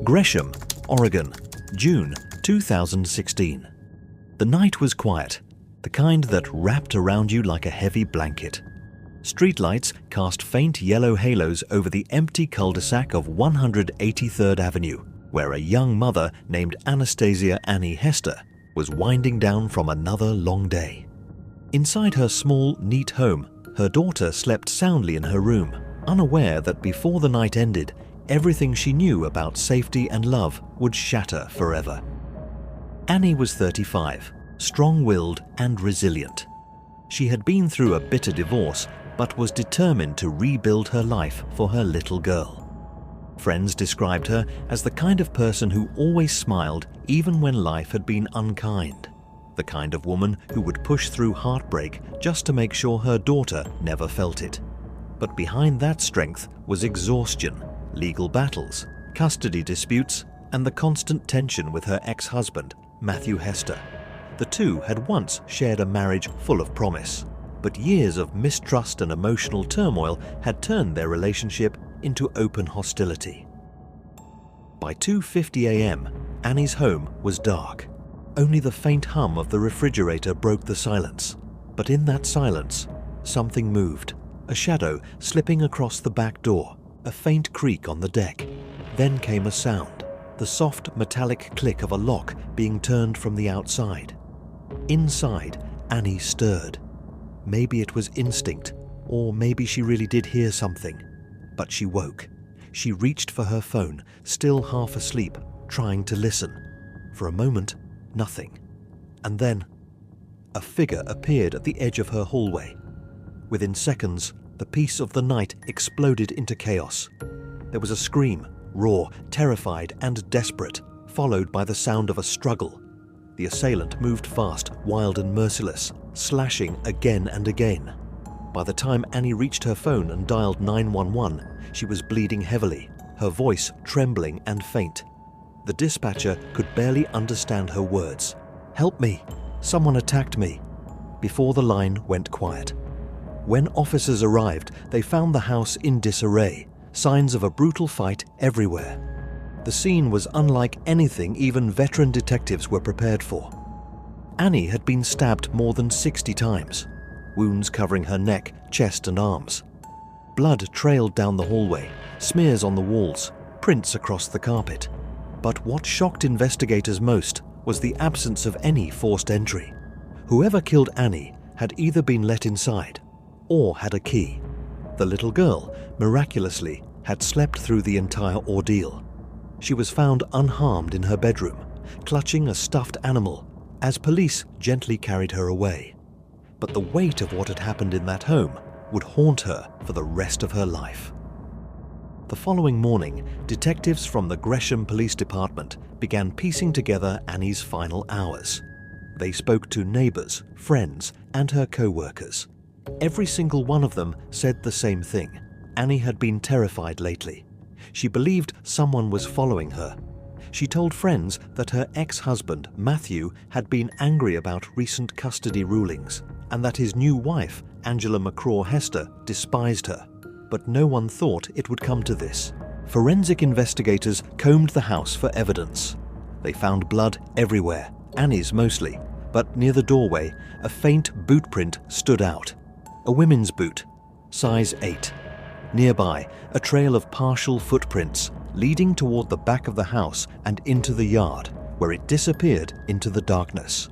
Gresham, Oregon, June 2016. The night was quiet, the kind that wrapped around you like a heavy blanket. Streetlights cast faint yellow halos over the empty cul-de-sac of 183rd Avenue, where a young mother named Anastasia Annie Hester was winding down from another long day. Inside her small, neat home, her daughter slept soundly in her room, unaware that before the night ended, everything she knew about safety and love would shatter forever. Annie was 35, strong-willed and resilient. She had been through a bitter divorce, but was determined to rebuild her life for her little girl. Friends described her as the kind of person who always smiled even when life had been unkind, the kind of woman who would push through heartbreak just to make sure her daughter never felt it. But behind that strength was exhaustion, legal battles, custody disputes, and the constant tension with her ex-husband, Matthew Hester. The two had once shared a marriage full of promise, but years of mistrust and emotional turmoil had turned their relationship into open hostility. By 2:50 a.m., Annie's home was dark. Only the faint hum of the refrigerator broke the silence. But in that silence, something moved, a shadow slipping across the back door, a faint creak on the deck. Then came a sound, the soft metallic click of a lock being turned from the outside. Inside, Annie stirred. Maybe it was instinct, or maybe she really did hear something. But she woke. She reached for her phone, still half asleep, trying to listen. For a moment, nothing. And then, a figure appeared at the edge of her hallway. Within seconds, the peace of the night exploded into chaos. There was a scream, raw, terrified, and desperate, followed by the sound of a struggle. The assailant moved fast, wild and merciless, slashing again and again. By the time Annie reached her phone and dialed 911, she was bleeding heavily, her voice trembling and faint. The dispatcher could barely understand her words. "Help me! Someone attacked me!" Before the line went quiet. When officers arrived, they found the house in disarray, signs of a brutal fight everywhere. The scene was unlike anything even veteran detectives were prepared for. Annie had been stabbed more than 60 times, wounds covering her neck, chest, and arms. Blood trailed down the hallway, smears on the walls, prints across the carpet. But what shocked investigators most was the absence of any forced entry. Whoever killed Annie had either been let inside or had a key. The little girl, miraculously, had slept through the entire ordeal. She was found unharmed in her bedroom, clutching a stuffed animal, as police gently carried her away. But the weight of what had happened in that home would haunt her for the rest of her life. The following morning, detectives from the Gresham Police Department began piecing together Annie's final hours. They spoke to neighbors, friends, and her co-workers. Every single one of them said the same thing. Annie had been terrified lately. She believed someone was following her. She told friends that her ex-husband, Matthew, had been angry about recent custody rulings, and that his new wife, Angela McCraw Hester, despised her. But no one thought it would come to this. Forensic investigators combed the house for evidence. They found blood everywhere, Annie's mostly, but near the doorway, a faint boot print stood out. A women's boot, size 8. Nearby, a trail of partial footprints leading toward the back of the house and into the yard, where it disappeared into the darkness.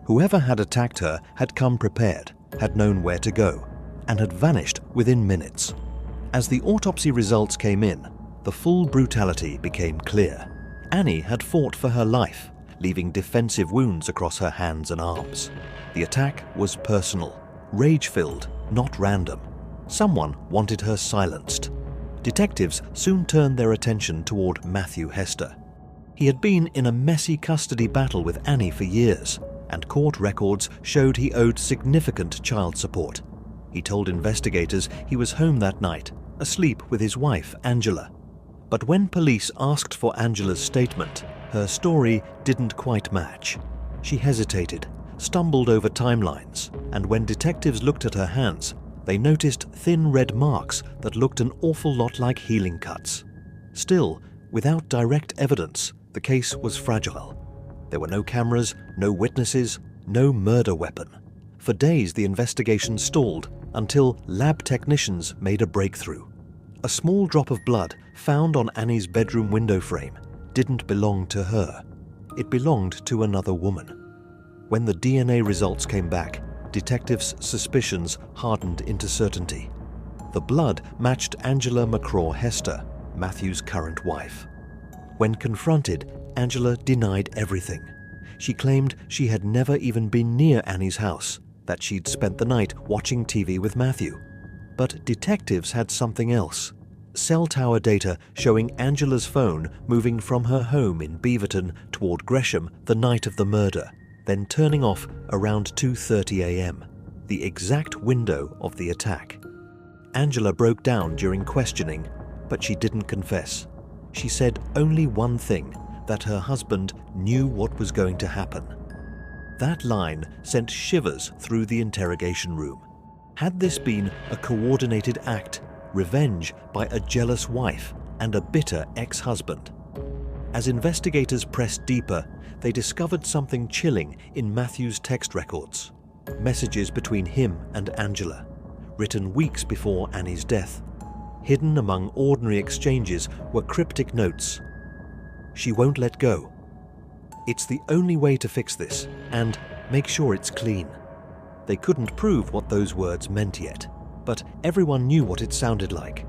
Whoever had attacked her had come prepared, had known where to go, and had vanished within minutes. As the autopsy results came in, the full brutality became clear. Annie had fought for her life, leaving defensive wounds across her hands and arms. The attack was personal, rage-filled, not random. Someone wanted her silenced. Detectives soon turned their attention toward Matthew Hester. He had been in a messy custody battle with Annie for years, and court records showed he owed significant child support. He told investigators he was home that night, asleep with his wife, Angela. But when police asked for Angela's statement, her story didn't quite match. She hesitated, stumbled over timelines, and when detectives looked at her hands, they noticed thin red marks that looked an awful lot like healing cuts. Still, Without direct evidence, the case was fragile. There were no cameras, no witnesses, no murder weapon. For days, the investigation stalled until lab technicians made a breakthrough. A small drop of blood found on Annie's bedroom window frame didn't belong to her. It belonged to another woman. When the DNA results came back, detectives' suspicions hardened into certainty. The blood matched Angela McCraw Hester, Matthew's current wife. When confronted, Angela denied everything. She claimed she had never even been near Annie's house, that she'd spent the night watching TV with Matthew. But detectives had something else. Cell tower data showing Angela's phone moving from her home in Beaverton toward Gresham the night of the murder, then turning off around 2:30 a.m., the exact window of the attack. Angela broke down during questioning, but she didn't confess. She said only one thing, that her husband knew what was going to happen. That line sent shivers through the interrogation room. Had this been a coordinated act, revenge by a jealous wife and a bitter ex-husband? As investigators pressed deeper, they discovered something chilling in Matthew's text records. Messages between him and Angela, written weeks before Annie's death. Hidden among ordinary exchanges were cryptic notes. "She won't let go. It's the only way to fix this, and make sure it's clean." They couldn't prove what those words meant yet, but everyone knew what it sounded like.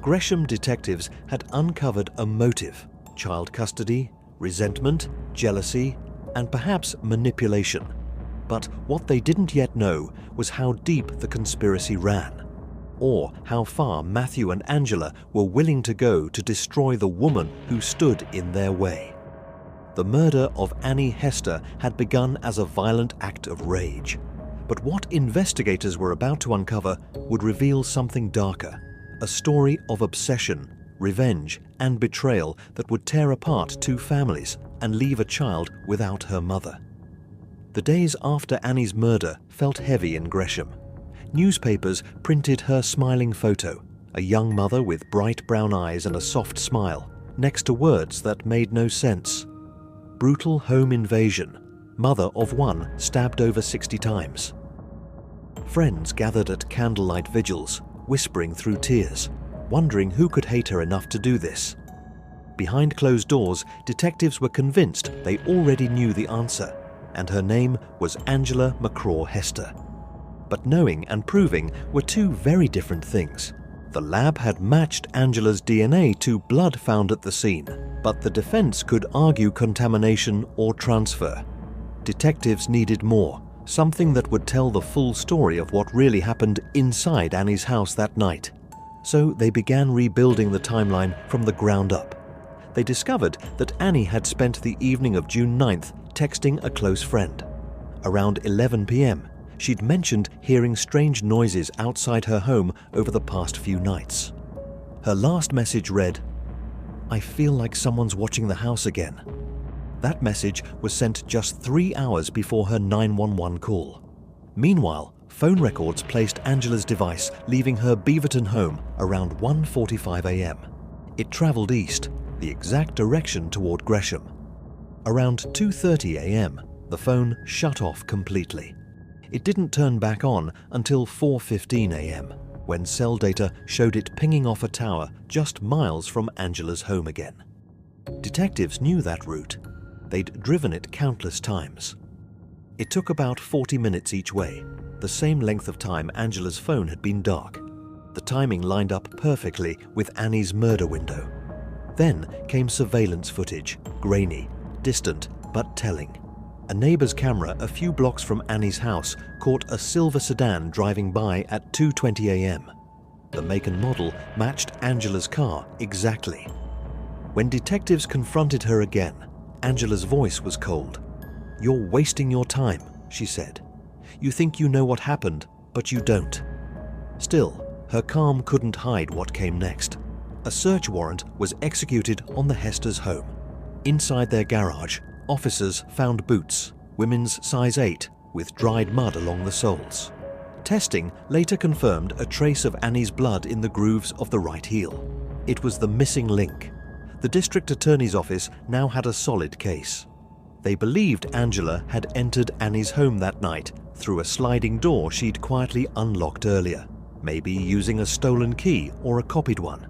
Gresham detectives had uncovered a motive: child custody, resentment, jealousy, and perhaps manipulation. But what they didn't yet know was how deep the conspiracy ran, or how far Matthew and Angela were willing to go to destroy the woman who stood in their way. The murder of Annie Hester had begun as a violent act of rage. But what investigators were about to uncover would reveal something darker, a story of obsession, revenge, and betrayal that would tear apart two families and leave a child without her mother. The days after Annie's murder felt heavy in Gresham. Newspapers printed her smiling photo, a young mother with bright brown eyes and a soft smile, next to words that made no sense. Brutal home invasion, mother of one stabbed over 60 times. Friends gathered at candlelight vigils, whispering through tears, wondering who could hate her enough to do this. Behind closed doors, detectives were convinced they already knew the answer, and her name was Angela McCraw Hester. But knowing and proving were two very different things. The lab had matched Angela's DNA to blood found at the scene, but the defense could argue contamination or transfer. Detectives needed more, something that would tell the full story of what really happened inside Annie's house that night. So they began rebuilding the timeline from the ground up. They discovered that Annie had spent the evening of June 9th texting a close friend. Around 11 p.m., she'd mentioned hearing strange noises outside her home over the past few nights. Her last message read, "I feel like someone's watching the house again." That message was sent just 3 hours before her 911 call. Meanwhile, phone records placed Angela's device leaving her Beaverton home around 1:45 a.m. It traveled east, the exact direction toward Gresham. Around 2:30 a.m., the phone shut off completely. It didn't turn back on until 4:15 a.m., when cell data showed it pinging off a tower just miles from Angela's home again. Detectives knew that route. They'd driven it countless times. It took about 40 minutes each way, the same length of time Angela's phone had been dark. The timing lined up perfectly with Annie's murder window. Then came surveillance footage, grainy, distant, but telling. A neighbor's camera a few blocks from Annie's house caught a silver sedan driving by at 2:20 a.m. The make and model matched Angela's car exactly. When detectives confronted her again, Angela's voice was cold. "You're wasting your time," she said. "You think you know what happened, but you don't." Still, her calm couldn't hide what came next. A search warrant was executed on the Hesters' home. Inside their garage, officers found boots, women's size 8, with dried mud along the soles. Testing later confirmed a trace of Annie's blood in the grooves of the right heel. It was the missing link. The district attorney's office now had a solid case. They believed Angela had entered Annie's home that night through a sliding door she'd quietly unlocked earlier, maybe using a stolen key or a copied one.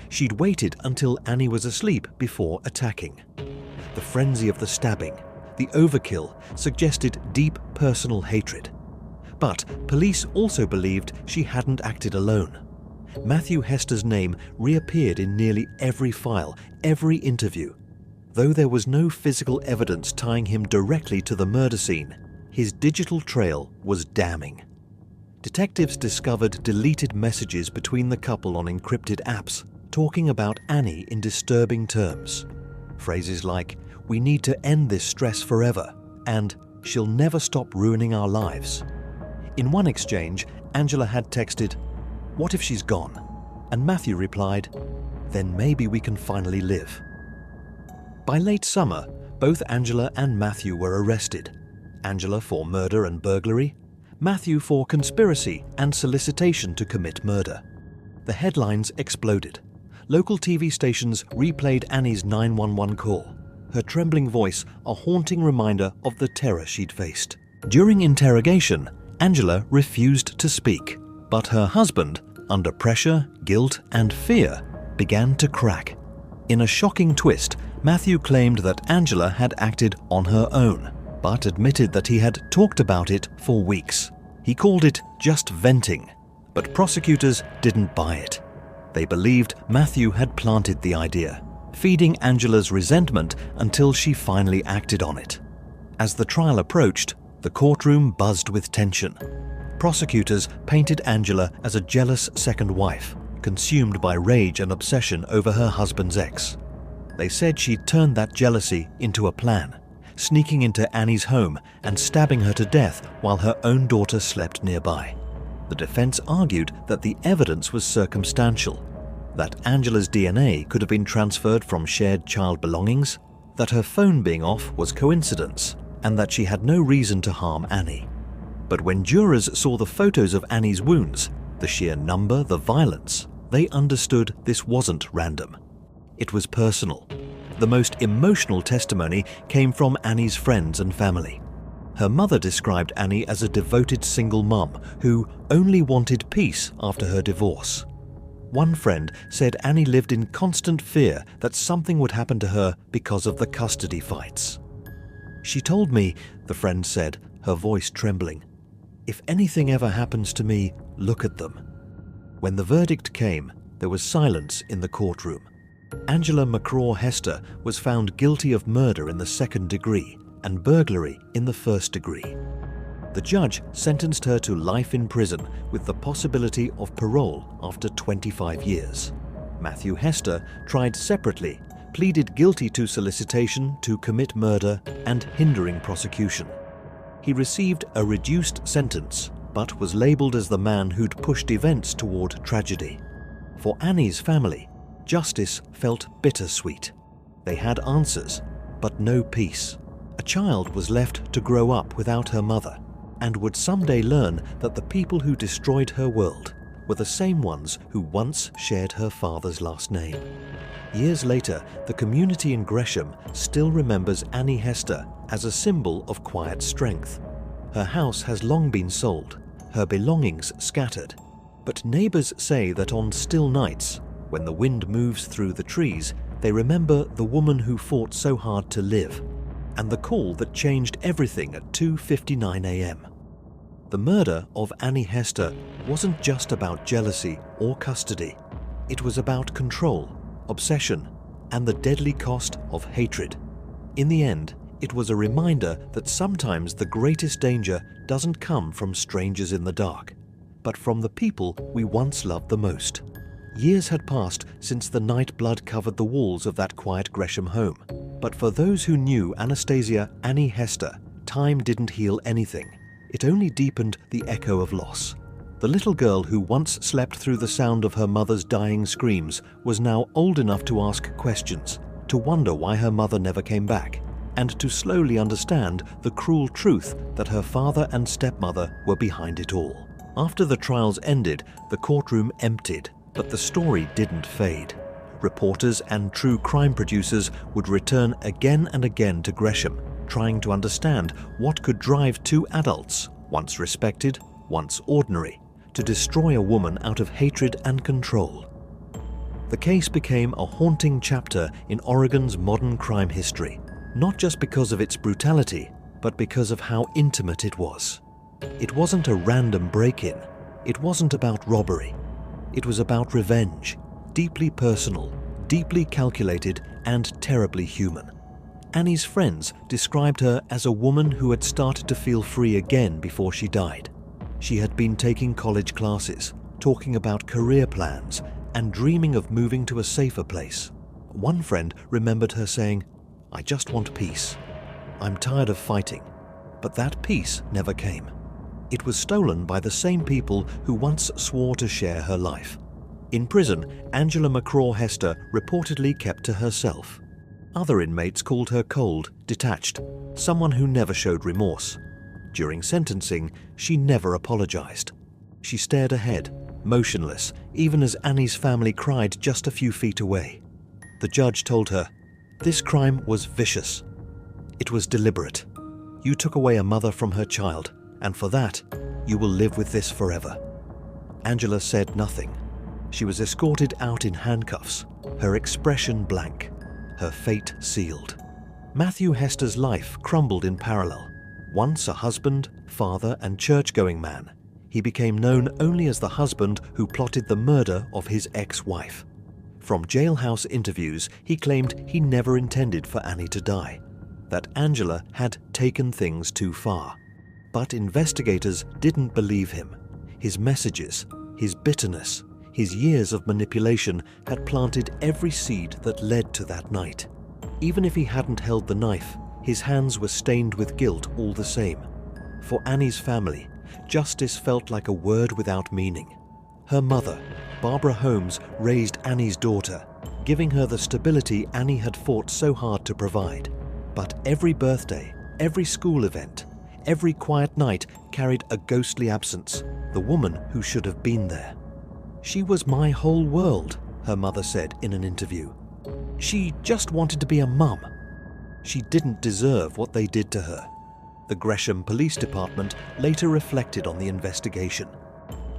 She'd waited until Annie was asleep before attacking. The frenzy of the stabbing, the overkill, suggested deep personal hatred. But police also believed she hadn't acted alone. Matthew Hester's name reappeared in nearly every file, every interview. Though there was no physical evidence tying him directly to the murder scene, his digital trail was damning. Detectives discovered deleted messages between the couple on encrypted apps, talking about Annie in disturbing terms. Phrases like, "We need to end this stress forever," and "She'll never stop ruining our lives." In one exchange, Angela had texted, "What if she's gone?" And Matthew replied, "Then maybe we can finally live." By late summer, both Angela and Matthew were arrested. Angela for murder and burglary, Matthew for conspiracy and solicitation to commit murder. The headlines exploded. Local TV stations replayed Annie's 911 call, her trembling voice a haunting reminder of the terror she'd faced. During interrogation, Angela refused to speak, but her husband, under pressure, guilt, and fear, began to crack. In a shocking twist, Matthew claimed that Angela had acted on her own, but admitted that he had talked about it for weeks. He called it just venting, but prosecutors didn't buy it. They believed Matthew had planted the idea, feeding Angela's resentment until she finally acted on it. As the trial approached, the courtroom buzzed with tension. Prosecutors painted Angela as a jealous second wife, consumed by rage and obsession over her husband's ex. They said she'd turned that jealousy into a plan, sneaking into Annie's home and stabbing her to death while her own daughter slept nearby. The defense argued that the evidence was circumstantial, that Angela's DNA could have been transferred from shared child belongings, that her phone being off was coincidence, and that she had no reason to harm Annie. But when jurors saw the photos of Annie's wounds, the sheer number, the violence, they understood this wasn't random. It was personal. The most emotional testimony came from Annie's friends and family. Her mother described Annie as a devoted single mum who only wanted peace after her divorce. One friend said Annie lived in constant fear that something would happen to her because of the custody fights. "She told me," the friend said, her voice trembling, "if anything ever happens to me, look at them." When the verdict came, there was silence in the courtroom. Angela McCraw Hester was found guilty of murder in the second degree and burglary in the first degree. The judge sentenced her to life in prison with the possibility of parole after 25 years. Matthew Hester tried separately, pleaded guilty to solicitation to commit murder and hindering prosecution. He received a reduced sentence, but was labeled as the man who'd pushed events toward tragedy. For Annie's family, justice felt bittersweet. They had answers, but no peace. A child was left to grow up without her mother, and would someday learn that the people who destroyed her world were the same ones who once shared her father's last name. Years later, the community in Gresham still remembers Annie Hester as a symbol of quiet strength. Her house has long been sold, her belongings scattered, but neighbors say that on still nights, when the wind moves through the trees, they remember the woman who fought so hard to live, and the call that changed everything at 2:59 a.m. The murder of Annie Hester wasn't just about jealousy or custody. It was about control, obsession, and the deadly cost of hatred. In the end, it was a reminder that sometimes the greatest danger doesn't come from strangers in the dark, but from the people we once loved the most. Years had passed since the night blood covered the walls of that quiet Gresham home, but for those who knew Anastasia Annie Hester, time didn't heal anything. It only deepened the echo of loss. The little girl who once slept through the sound of her mother's dying screams was now old enough to ask questions, to wonder why her mother never came back, and to slowly understand the cruel truth that her father and stepmother were behind it all. After the trials ended, the courtroom emptied, but the story didn't fade. Reporters and true crime producers would return again and again to Gresham, trying to understand what could drive two adults, once respected, once ordinary, to destroy a woman out of hatred and control. The case became a haunting chapter in Oregon's modern crime history, not just because of its brutality, but because of how intimate it was. It wasn't a random break-in. It wasn't about robbery. It was about revenge, deeply personal, deeply calculated, and terribly human. Annie's friends described her as a woman who had started to feel free again before she died. She had been taking college classes, talking about career plans, and dreaming of moving to a safer place. One friend remembered her saying, "I just want peace. I'm tired of fighting." But that peace never came. It was stolen by the same people who once swore to share her life. In prison, Angela McCraw Hester reportedly kept to herself. Other inmates called her cold, detached, someone who never showed remorse. During sentencing, she never apologized. She stared ahead, motionless, even as Annie's family cried just a few feet away. The judge told her, "This crime was vicious. It was deliberate. You took away a mother from her child, and for that, you will live with this forever." Angela said nothing. She was escorted out in handcuffs, her expression blank, her fate sealed. Matthew Hester's life crumbled in parallel. Once a husband, father, and church-going man, he became known only as the husband who plotted the murder of his ex-wife. From jailhouse interviews, he claimed he never intended for Annie to die, that Angela had taken things too far. But investigators didn't believe him. His messages, his bitterness, his years of manipulation had planted every seed that led to that night. Even if he hadn't held the knife, his hands were stained with guilt all the same. For Annie's family, justice felt like a word without meaning. Her mother, Barbara Holmes, raised Annie's daughter, giving her the stability Annie had fought so hard to provide. But every birthday, every school event, every quiet night carried a ghostly absence, the woman who should have been there. "She was my whole world," her mother said in an interview. "She just wanted to be a mum." She didn't deserve what they did to her. The Gresham Police Department later reflected on the investigation.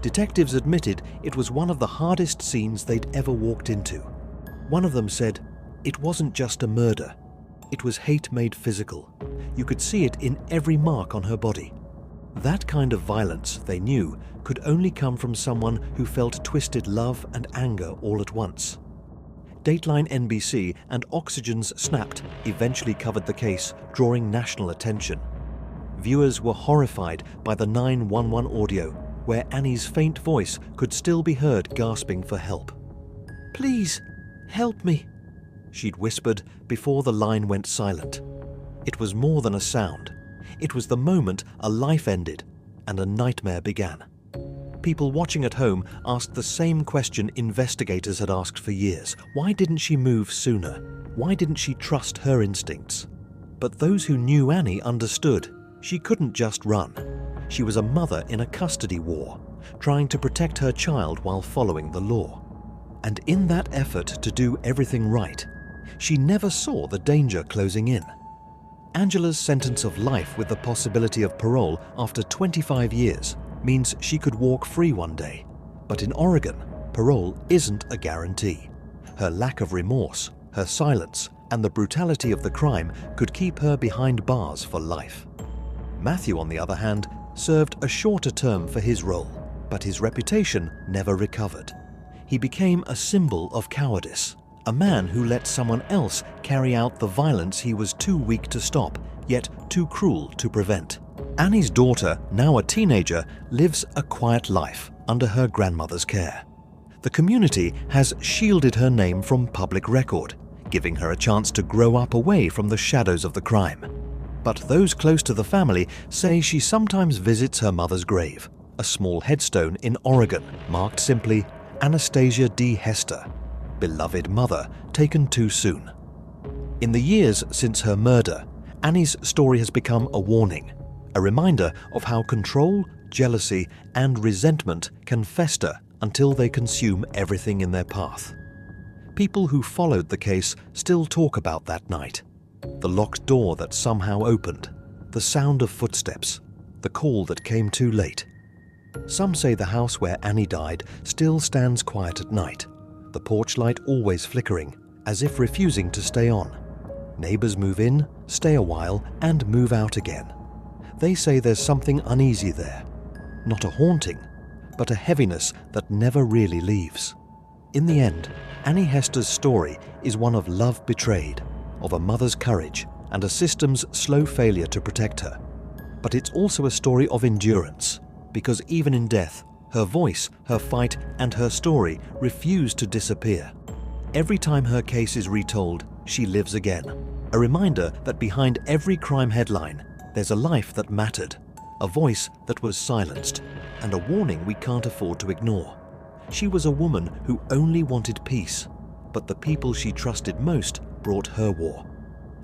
Detectives admitted it was one of the hardest scenes they'd ever walked into. One of them said, "It wasn't just a murder. It was hate made physical. You could see it in every mark on her body." That kind of violence, they knew, could only come from someone who felt twisted love and anger all at once. Dateline NBC and Oxygen's Snapped eventually covered the case, drawing national attention. Viewers were horrified by the 911 audio, where Annie's faint voice could still be heard gasping for help. "Please, help me," she'd whispered before the line went silent. It was more than a sound. It was the moment a life ended and a nightmare began. People watching at home asked the same question investigators had asked for years. Why didn't she move sooner? Why didn't she trust her instincts? But those who knew Annie understood. She couldn't just run. She was a mother in a custody war, trying to protect her child while following the law. And in that effort to do everything right, she never saw the danger closing in. Angela's sentence of life with the possibility of parole after 25 years means she could walk free one day. But in Oregon, parole isn't a guarantee. Her lack of remorse, her silence, and the brutality of the crime could keep her behind bars for life. Matthew, on the other hand, served a shorter term for his role, but his reputation never recovered. He became a symbol of cowardice, a man who let someone else carry out the violence he was too weak to stop, yet too cruel to prevent. Annie's daughter, now a teenager, lives a quiet life under her grandmother's care. The community has shielded her name from public record, giving her a chance to grow up away from the shadows of the crime. But those close to the family say she sometimes visits her mother's grave, a small headstone in Oregon marked simply Anastasia D. Hester, beloved mother taken too soon. In the years since her murder, Annie's story has become a warning, a reminder of how control, jealousy, and resentment can fester until they consume everything in their path. People who followed the case still talk about that night. The locked door that somehow opened, the sound of footsteps, the call that came too late. Some say the house where Annie died still stands quiet at night, the porch light always flickering, as if refusing to stay on. Neighbors move in, stay a while, and move out again. They say there's something uneasy there. Not a haunting, but a heaviness that never really leaves. In the end, Annie Hester's story is one of love betrayed, of a mother's courage and a system's slow failure to protect her. But it's also a story of endurance, because even in death, her voice, her fight, and her story refuse to disappear. Every time her case is retold, she lives again. A reminder that behind every crime headline, there's a life that mattered, a voice that was silenced, and a warning we can't afford to ignore. She was a woman who only wanted peace, but the people she trusted most brought her war.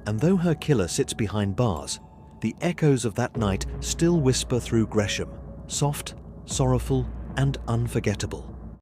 And though her killer sits behind bars, the echoes of that night still whisper through Gresham, soft, sorrowful, and unforgettable.